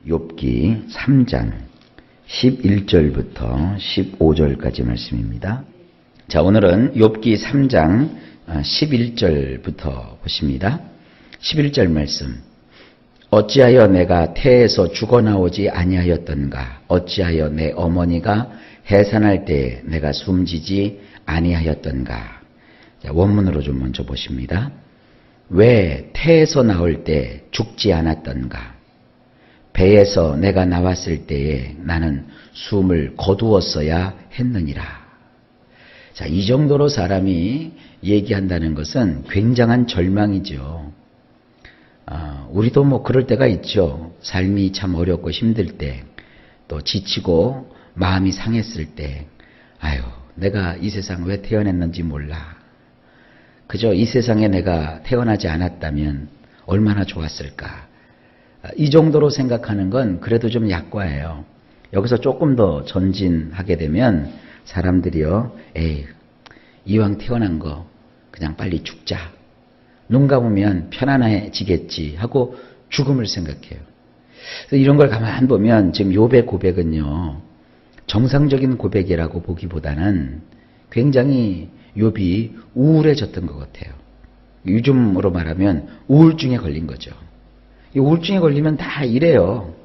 욥기 3장 11절부터 15절까지 말씀입니다. 자, 오늘은 욥기 3장 11절부터 보십니다. 11절 말씀. 어찌하여 내가 태에서 죽어나오지 아니하였던가? 어찌하여 내 어머니가 해산할 때에 내가 숨지지 아니하였던가? 자, 원문으로 좀 먼저 보십니다. 왜 태에서 나올 때 죽지 않았던가? 배에서 내가 나왔을 때에 나는 숨을 거두었어야 했느니라. 자, 이 정도로 사람이 얘기한다는 것은 굉장한 절망이죠. 우리도 뭐 그럴 때가 있죠. 삶이 참 어렵고 힘들 때, 또 지치고 마음이 상했을 때, 아유, 내가 이 세상 왜 태어났는지 몰라. 그저 이 세상에 내가 태어나지 않았다면 얼마나 좋았을까. 이 정도로 생각하는 건 그래도 좀 약과예요. 여기서 조금 더 전진하게 되면 사람들이요, 에이, 이왕 태어난 거 그냥 빨리 죽자. 눈 감으면 편안해지겠지 하고 죽음을 생각해요. 그래서 이런 걸 가만 보면 지금 욥의 고백은요, 정상적인 고백이라고 보기보다는 굉장히 욥이 우울해졌던 것 같아요. 요즘으로 말하면 우울증에 걸린 거죠. 이 우울증에 걸리면 다 이래요.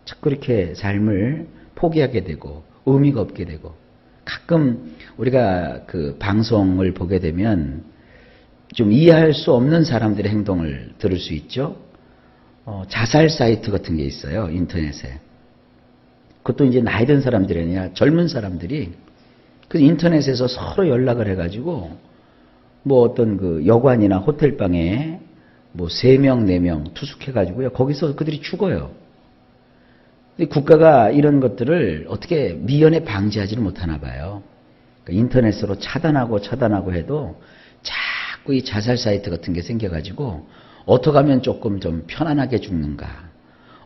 자꾸 이렇게 삶을 포기하게 되고 의미가 없게 되고, 가끔 우리가 그 방송을 보게 되면 좀 이해할 수 없는 사람들의 행동을 들을 수 있죠. 자살 사이트 같은 게 있어요, 인터넷에. 그것도 이제 나이 든 사람들이 아니라 젊은 사람들이 그 인터넷에서 서로 연락을 해가지고 뭐 어떤 그 여관이나 호텔방에 뭐 3명, 4명 투숙해가지고요, 거기서 그들이 죽어요. 근데 국가가 이런 것들을 어떻게 미연에 방지하지를 못하나 봐요. 그러니까 인터넷으로 차단하고 해도 자꾸 이 자살 사이트 같은 게 생겨가지고 어떻게 하면 조금 좀 편안하게 죽는가,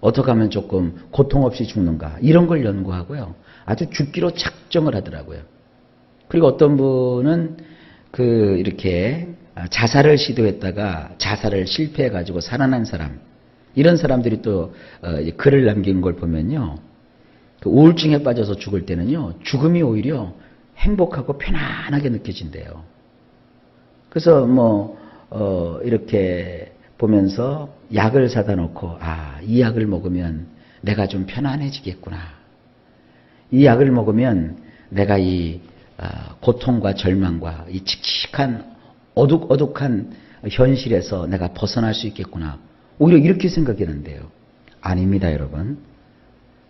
어떻게 하면 조금 고통 없이 죽는가, 이런 걸 연구하고요, 아주 죽기로 작정을 하더라고요. 그리고 어떤 분은 이렇게 자살을 시도했다가 자살을 실패해가지고 살아난 사람, 이런 사람들이 또 글을 남긴 걸 보면요, 그 우울증에 빠져서 죽을 때는요, 죽음이 오히려 행복하고 편안하게 느껴진대요. 그래서 이렇게 보면서 약을 사다 놓고, 이 약을 먹으면 내가 좀 편안해지겠구나. 이 약을 먹으면 내가 이 고통과 절망과 이 칙칙한 어둑어둑한 현실에서 내가 벗어날 수 있겠구나. 오히려 이렇게 생각이 는데요. 아닙니다, 여러분.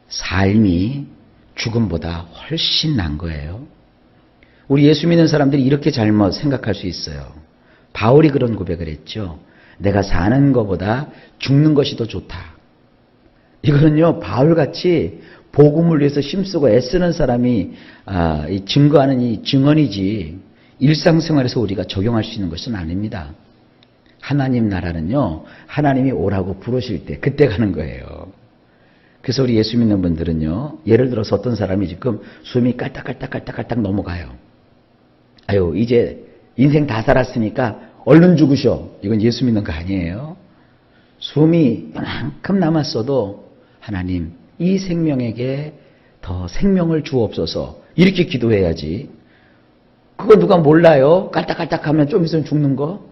삶이 죽음보다 훨씬 난 거예요. 우리 예수 믿는 사람들이 이렇게 잘못 생각할 수 있어요. 바울이 그런 고백을 했죠. 내가 사는 것보다 죽는 것이 더 좋다. 이거는요, 바울같이 복음을 위해서 힘쓰고 애쓰는 사람이 증거하는 이 증언이지, 일상생활에서 우리가 적용할 수 있는 것은 아닙니다. 하나님 나라는요, 하나님이 오라고 부르실 때 그때 가는 거예요. 그래서 우리 예수 믿는 분들은요, 예를 들어서 어떤 사람이 지금 숨이 깔딱깔딱 넘어가요. 아유, 이제 인생 다 살았으니까 얼른 죽으셔. 이건 예수 믿는 거 아니에요. 숨이 이만큼 남았어도 하나님, 이 생명에게 더 생명을 주옵소서, 이렇게 기도해야지. 그거 누가 몰라요? 깔딱깔딱하면 좀 있으면 죽는 거.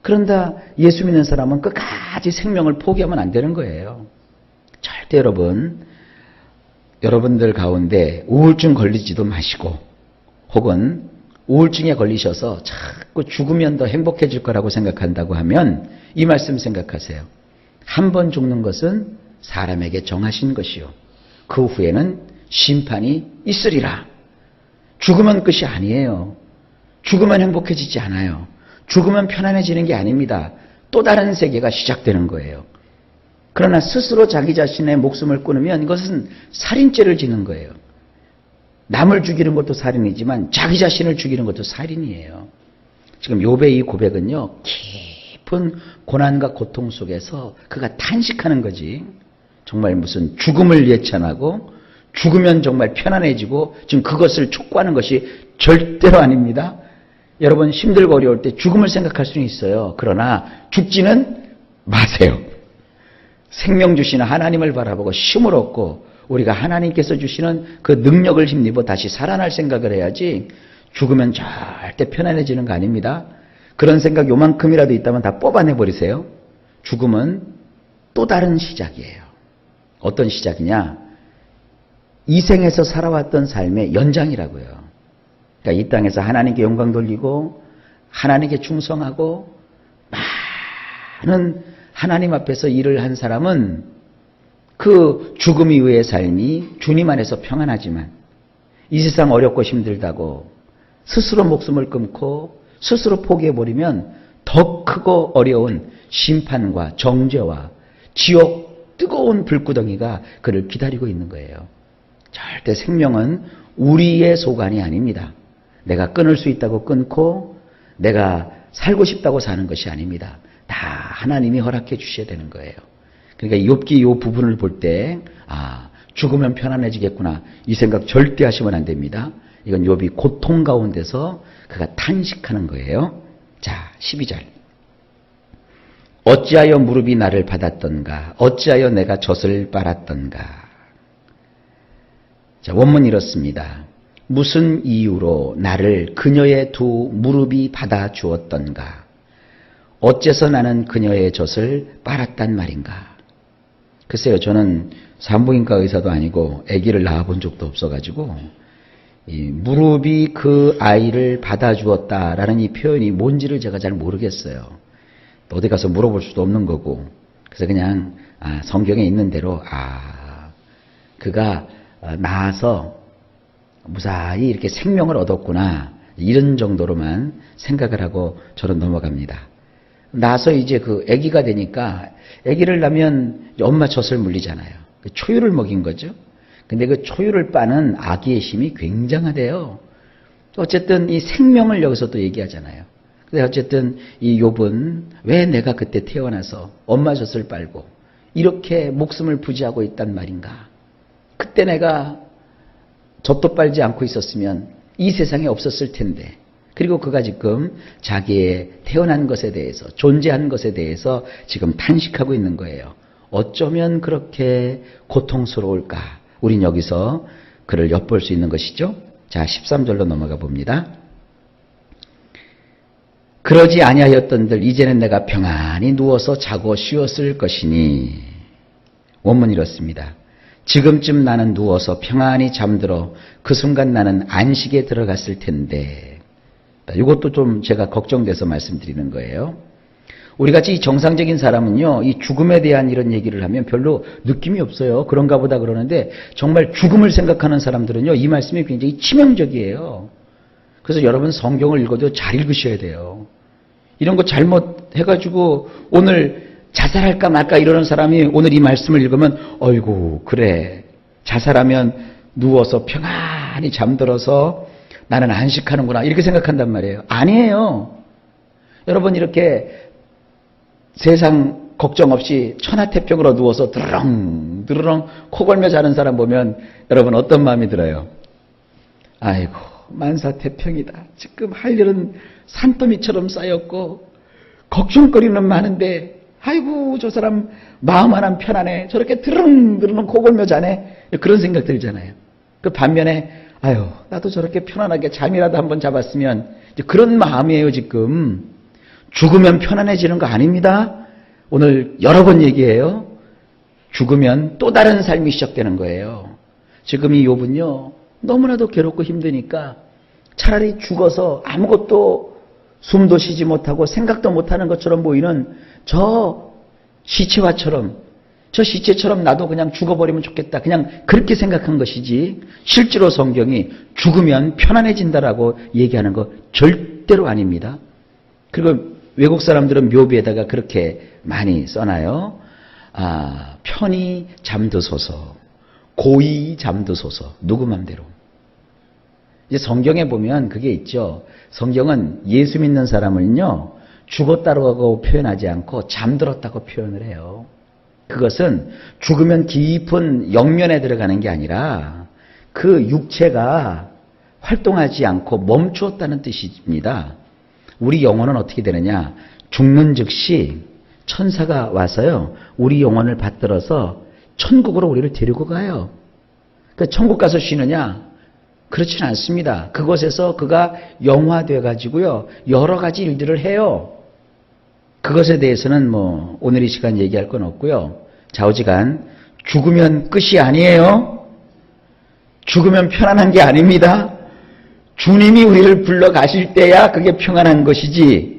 그런다 예수 믿는 사람은 끝까지 생명을 포기하면 안 되는 거예요. 절대 여러분들 가운데 우울증 걸리지도 마시고, 혹은 우울증에 걸리셔서 자꾸 죽으면 더 행복해질 거라고 생각한다고 하면 이 말씀 생각하세요. 한 번 죽는 것은 사람에게 정하신 것이요, 그 후에는 심판이 있으리라. 죽으면 끝이 아니에요. 죽으면 행복해지지 않아요. 죽으면 편안해지는 게 아닙니다. 또 다른 세계가 시작되는 거예요. 그러나 스스로 자기 자신의 목숨을 끊으면 이것은 살인죄를 지는 거예요. 남을 죽이는 것도 살인이지만 자기 자신을 죽이는 것도 살인이에요. 지금 욥의 이 고백은요, 깊은 고난과 고통 속에서 그가 탄식하는 거지, 정말 무슨 죽음을 예찬하고 죽으면 정말 편안해지고 지금 그것을 촉구하는 것이 절대로 아닙니다. 여러분, 힘들고 어려울 때 죽음을 생각할 수는 있어요. 그러나 죽지는 마세요. 생명 주시는 하나님을 바라보고 힘을 얻고 우리가 하나님께서 주시는 그 능력을 힘입어 다시 살아날 생각을 해야지 죽으면 절대 편안해지는 거 아닙니다. 그런 생각 요만큼이라도 있다면 다 뽑아내버리세요. 죽음은 또 다른 시작이에요. 어떤 시작이냐? 이 생에서 살아왔던 삶의 연장이라고요. 그러니까 이 땅에서 하나님께 영광 돌리고 하나님께 충성하고 많은 하나님 앞에서 일을 한 사람은 그 죽음 이후의 삶이 주님 안에서 평안하지만 이 세상 어렵고 힘들다고 스스로 목숨을 끊고 스스로 포기해버리면 더 크고 어려운 심판과 정죄와 지옥 뜨거운 불구덩이가 그를 기다리고 있는 거예요. 절대 생명은 우리의 소관이 아닙니다. 내가 끊을 수 있다고 끊고 내가 살고 싶다고 사는 것이 아닙니다. 다 하나님이 허락해 주셔야 되는 거예요. 그러니까 욥기 이 부분을 볼 때 죽으면 편안해지겠구나 이 생각 절대 하시면 안 됩니다. 이건 욥이 고통 가운데서 그가 탄식하는 거예요. 자, 12절. 어찌하여 무릎이 나를 받았던가 어찌하여 내가 젖을 빨았던가. 자, 원문 이렇습니다. 무슨 이유로 나를 그녀의 두 무릎이 받아 주었던가 어째서 나는 그녀의 젖을 빨았단 말인가. 글쎄요, 저는 산부인과 의사도 아니고 아기를 낳아본 적도 없어가지고 이 무릎이 그 아이를 받아주었다라는 이 표현이 뭔지를 제가 잘 모르겠어요. 어디 가서 물어볼 수도 없는 거고. 그래서 그냥 성경에 있는 대로 그가 낳아서 무사히 이렇게 생명을 얻었구나 이런 정도로만 생각을 하고 저는 넘어갑니다. 낳아서 이제 그 아기가 되니까 아기를 낳으면 엄마 젖을 물리잖아요. 초유를 먹인 거죠. 근데 그 초유를 빠는 아기의 힘이 굉장하대요. 어쨌든 이 생명을 여기서 또 얘기하잖아요. 근데 어쨌든 이 욥은 왜 내가 그때 태어나서 엄마 젖을 빨고 이렇게 목숨을 부지하고 있단 말인가. 그때 내가 젖도 빨지 않고 있었으면 이 세상에 없었을 텐데. 그리고 그가 지금 자기의 태어난 것에 대해서 존재한 것에 대해서 지금 탄식하고 있는 거예요. 어쩌면 그렇게 고통스러울까. 우린 여기서 그를 엿볼 수 있는 것이죠. 자, 13절로 넘어가 봅니다. 그러지 아니하였던들 이제는 내가 평안히 누워서 자고 쉬었을 것이니. 원문 이렇습니다. 지금쯤 나는 누워서 평안히 잠들어 그 순간 나는 안식에 들어갔을 텐데. 이것도 좀 제가 걱정돼서 말씀드리는 거예요. 우리같이 정상적인 사람은요, 이 죽음에 대한 이런 얘기를 하면 별로 느낌이 없어요. 그런가 보다 그러는데 정말 죽음을 생각하는 사람들은요, 이 말씀이 굉장히 치명적이에요. 그래서 여러분 성경을 읽어도 잘 읽으셔야 돼요. 이런 거 잘못해가지고 오늘 자살할까 말까 이러는 사람이 오늘 이 말씀을 읽으면 어이구 그래 자살하면 누워서 평안히 잠들어서 나는 안식하는구나 이렇게 생각한단 말이에요. 아니에요. 여러분 이렇게 세상 걱정 없이 천하태평으로 누워서 드르렁 드르렁 코 골며 자는 사람 보면 여러분 어떤 마음이 들어요? 아이고 만사태평이다. 지금 할 일은 산더미처럼 쌓였고 걱정거리는 많은데 아이고 저 사람 마음 하나 편안해. 저렇게 드르렁 드르렁 코 골며 자네. 그런 생각 들잖아요. 그 반면에 아유 나도 저렇게 편안하게 잠이라도 한번 잡았으면 그런 마음이에요. 지금 죽으면 편안해지는 거 아닙니다. 오늘 여러 번 얘기해요. 죽으면 또 다른 삶이 시작되는 거예요. 지금 이 욥은요 너무나도 괴롭고 힘드니까 차라리 죽어서 아무것도 숨도 쉬지 못하고 생각도 못하는 것처럼 보이는 저 시체화처럼 저 시체처럼 나도 그냥 죽어버리면 좋겠다. 그냥 그렇게 생각한 것이지 실제로 성경이 죽으면 편안해진다라고 얘기하는 거 절대로 아닙니다. 그리고 외국 사람들은 묘비에다가 그렇게 많이 써놔요. 편히 잠드소서, 고이 잠드소서. 누구 맘대로. 이제 성경에 보면 그게 있죠. 성경은 예수 믿는 사람을요 죽었다고 표현하지 않고 잠들었다고 표현을 해요. 그것은 죽으면 깊은 영면에 들어가는 게 아니라 그 육체가 활동하지 않고 멈추었다는 뜻입니다. 우리 영혼은 어떻게 되느냐? 죽는 즉시 천사가 와서요, 우리 영혼을 받들어서 천국으로 우리를 데리고 가요. 그러니까 천국 가서 쉬느냐? 그렇지는 않습니다. 그곳에서 그가 영화돼 가지고요, 여러 가지 일들을 해요. 그것에 대해서는 뭐 오늘 이 시간 얘기할 건 없고요. 좌우지간 죽으면 끝이 아니에요. 죽으면 편안한 게 아닙니다. 주님이 우리를 불러 가실 때야 그게 평안한 것이지,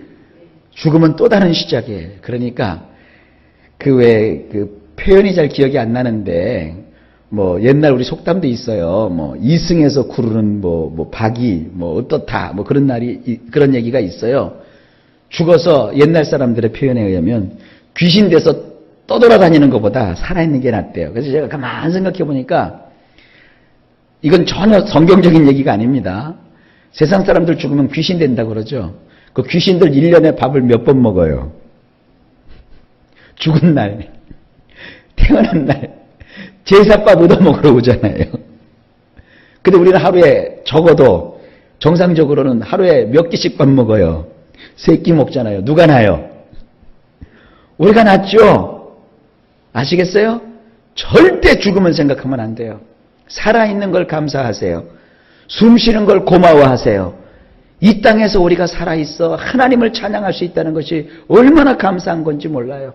죽으면 또 다른 시작이에요. 그러니까 그 표현이 잘 기억이 안 나는데, 뭐 옛날 우리 속담도 있어요. 뭐 이승에서 구르는 뭐 박이 뭐 어떻다 뭐 그런 얘기가 있어요. 죽어서 옛날 사람들의 표현에 의하면 귀신 돼서 떠돌아다니는 것보다 살아있는 게 낫대요. 그래서 제가 가만 생각해 보니까 이건 전혀 성경적인 얘기가 아닙니다. 세상 사람들 죽으면 귀신 된다고 그러죠. 그 귀신들 1년에 밥을 몇 번 먹어요? 죽은 날, 태어난 날, 제사밥 얻어 먹으러 오잖아요. 근데 우리는 하루에 적어도 정상적으로는 하루에 몇 끼씩 밥 먹어요? 3끼 먹잖아요. 누가 나요? 우리가 낫죠? 아시겠어요? 절대 죽음을 생각하면 안 돼요. 살아있는 걸 감사하세요. 숨 쉬는 걸 고마워하세요. 이 땅에서 우리가 살아있어 하나님을 찬양할 수 있다는 것이 얼마나 감사한 건지 몰라요.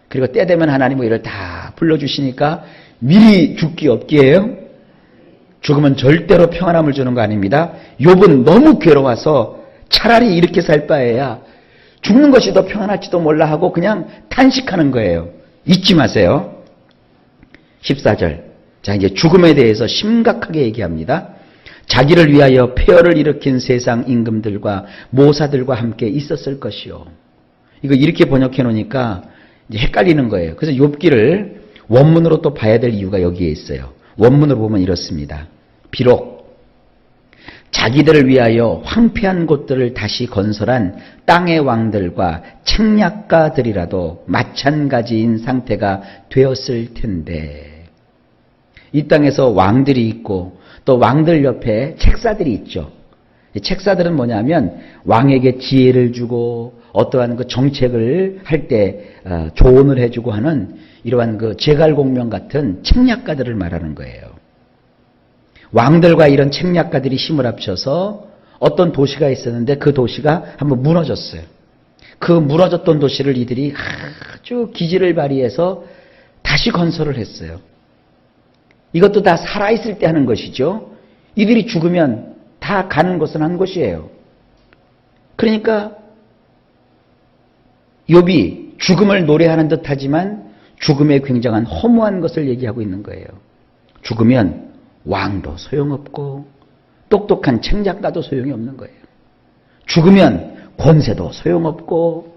그리고 때 되면 하나님 우리를 다 불러주시니까 미리 죽기 없기에요. 죽으면 절대로 평안함을 주는 거 아닙니다. 욥은 너무 괴로워서 차라리 이렇게 살 바에야 죽는 것이 더 평안할지도 몰라 하고 그냥 탄식하는 거예요. 잊지 마세요. 14절. 자, 이제 죽음에 대해서 심각하게 얘기합니다. 자기를 위하여 폐허를 일으킨 세상 임금들과 모사들과 함께 있었을 것이요. 이거 이렇게 번역해 놓으니까 이제 헷갈리는 거예요. 그래서 욥기를 원문으로 또 봐야 될 이유가 여기에 있어요. 원문으로 보면 이렇습니다. 비록 자기들을 위하여 황폐한 곳들을 다시 건설한 땅의 왕들과 책략가들이라도 마찬가지인 상태가 되었을 텐데, 이 땅에서 왕들이 있고 또 왕들 옆에 책사들이 있죠. 이 책사들은 뭐냐면 왕에게 지혜를 주고 어떠한 그 정책을 할 때 조언을 해주고 하는 이러한 그 제갈공명 같은 책략가들을 말하는 거예요. 왕들과 이런 책략가들이 힘을 합쳐서 어떤 도시가 있었는데 그 도시가 한번 무너졌어요. 그 무너졌던 도시를 이들이 아주 기지를 발휘해서 다시 건설을 했어요. 이것도 다 살아있을 때 하는 것이죠. 이들이 죽으면 다 가는 것은 한 곳이에요. 그러니까 욥이 죽음을 노래하는 듯하지만 죽음의 굉장한 허무한 것을 얘기하고 있는 거예요. 죽으면 왕도 소용없고 똑똑한 책략가도 소용이 없는 거예요. 죽으면 권세도 소용없고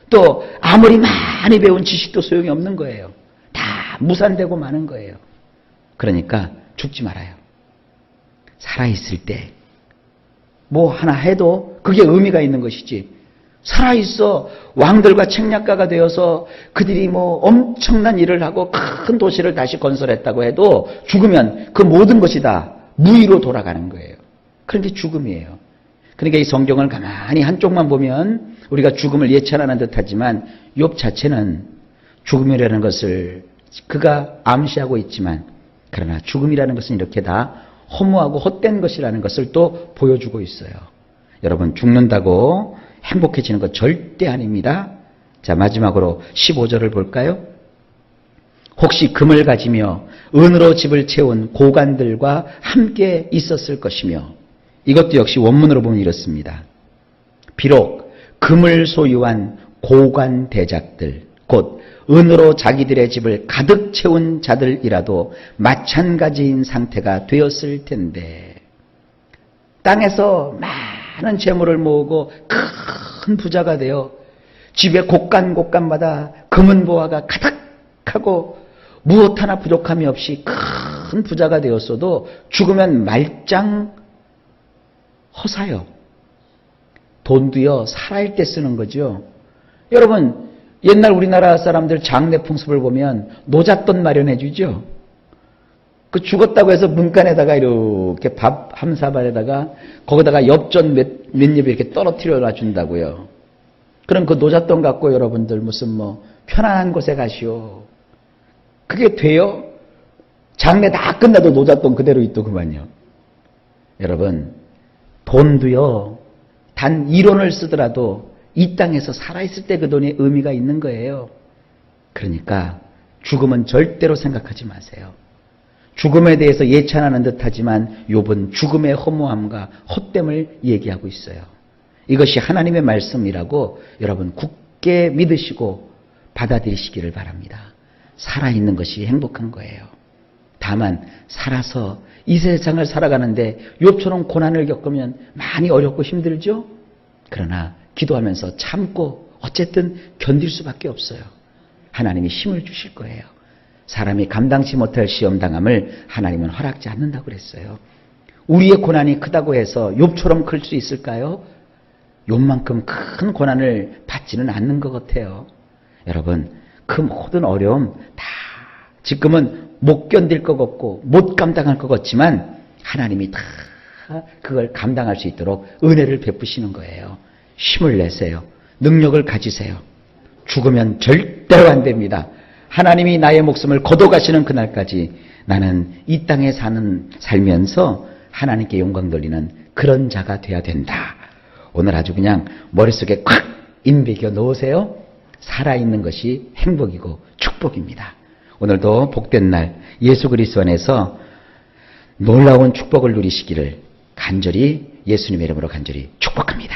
또 아무리 많이 배운 지식도 소용이 없는 거예요. 다 무산되고 마는 거예요. 그러니까 죽지 말아요. 살아있을 때 뭐 하나 해도 그게 의미가 있는 것이지, 살아있어 왕들과 책략가가 되어서 그들이 뭐 엄청난 일을 하고 큰 도시를 다시 건설했다고 해도 죽으면 그 모든 것이 다 무의로 돌아가는 거예요. 그런 게 죽음이에요. 그러니까 이 성경을 가만히 한쪽만 보면 우리가 죽음을 예찬하는 듯하지만 욥 자체는 죽음이라는 것을 그가 암시하고 있지만, 그러나 죽음이라는 것은 이렇게 다 허무하고 헛된 것이라는 것을 또 보여주고 있어요. 여러분, 죽는다고 행복해지는 것 절대 아닙니다. 자, 마지막으로 15절을 볼까요? 혹시 금을 가지며 은으로 집을 채운 고관들과 함께 있었을 것이며, 이것도 역시 원문으로 보면 이렇습니다. 비록 금을 소유한 고관 대작들, 곧 은으로 자기들의 집을 가득 채운 자들이라도 마찬가지인 상태가 되었을 텐데, 땅에서 많은 재물을 모으고 큰 부자가 되어 집의 곳간곳간마다 금은 보화가 가득하고 무엇 하나 부족함이 없이 큰 부자가 되었어도 죽으면 말짱 허사요. 돈도요, 살아있을 때 쓰는 거죠. 여러분, 옛날 우리나라 사람들 장례 풍습을 보면 노잣돈 마련해 주죠. 그 죽었다고 해서 문간에다가 이렇게 밥 한 사발에다가 거기다가 엽전 몇 엽 이렇게 떨어뜨려 놔준다고요. 그럼 그 노잣돈 갖고 여러분들 무슨 뭐 편안한 곳에 가시오. 그게 돼요? 장례 다 끝나도 노잣돈 그대로 있더구만요. 여러분, 돈도요, 단 1원을 쓰더라도 이 땅에서 살아있을 때 그 돈에 의미가 있는 거예요. 그러니까 죽음은 절대로 생각하지 마세요. 죽음에 대해서 예찬하는 듯하지만 욥은 죽음의 허무함과 헛됨을 얘기하고 있어요. 이것이 하나님의 말씀이라고 여러분 굳게 믿으시고 받아들이시기를 바랍니다. 살아있는 것이 행복한 거예요. 다만 살아서 이 세상을 살아가는데 욥처럼 고난을 겪으면 많이 어렵고 힘들죠? 그러나 기도하면서 참고 어쨌든 견딜 수밖에 없어요. 하나님이 힘을 주실 거예요. 사람이 감당치 못할 시험당함을 하나님은 허락지 않는다고 그랬어요. 우리의 고난이 크다고 해서 욥처럼 클 수 있을까요? 욥만큼 큰 고난을 받지는 않는 것 같아요. 여러분, 그 모든 어려움 다 지금은 못 견딜 것 같고 못 감당할 것 같지만 하나님이 다 그걸 감당할 수 있도록 은혜를 베푸시는 거예요. 힘을 내세요. 능력을 가지세요. 죽으면 절대로 안 됩니다. 하나님이 나의 목숨을 거둬가시는 그날까지 나는 이 땅에 살면서 하나님께 영광 돌리는 그런 자가 돼야 된다. 오늘 아주 그냥 머릿속에 콱 인배겨 놓으세요. 살아있는 것이 행복이고 축복입니다. 오늘도 복된 날 예수 그리스도 안에서 놀라운 축복을 누리시기를 간절히 예수님의 이름으로 간절히 축복합니다.